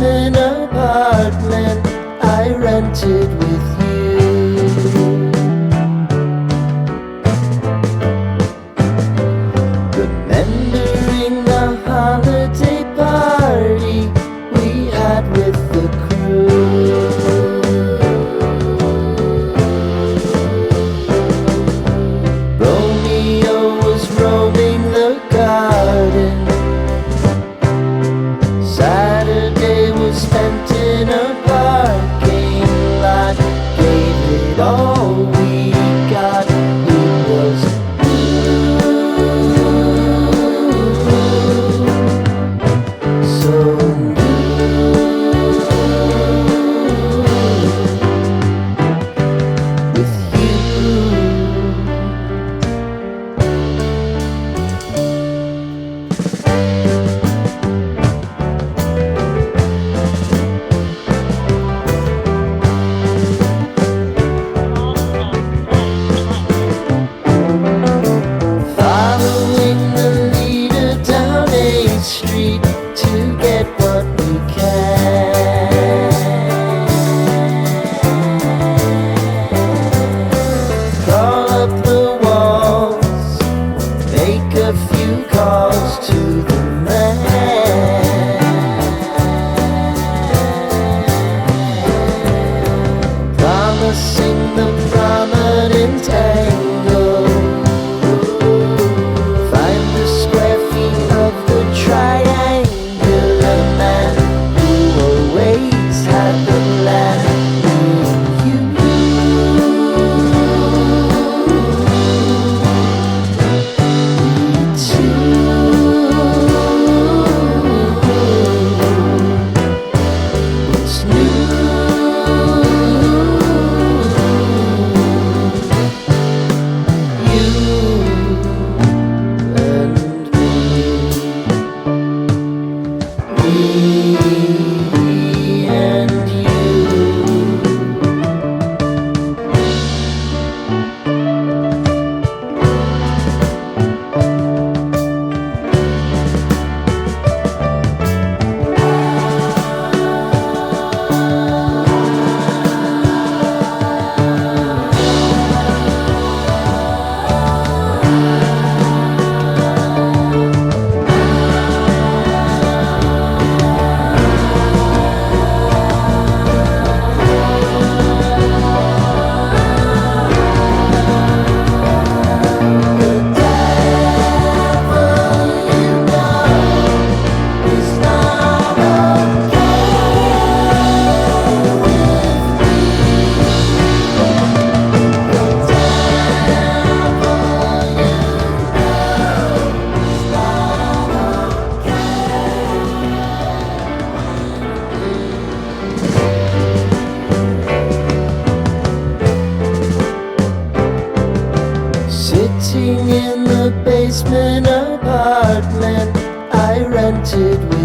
basement apartment I rented with you. Remembering the holiday party we had with the crew. Romeo was roaming the garden. Saturday was spent in a parking lot. Gave it all we got. It was so with you. Following the leader down 8th Street to get what we can. Crawl up the walls, make a few calls to the man. Promising the prominent angle. Find the square feet of the triangular man who always had the land. You what's new? Me and you. Sitting in the basement apartment I rented with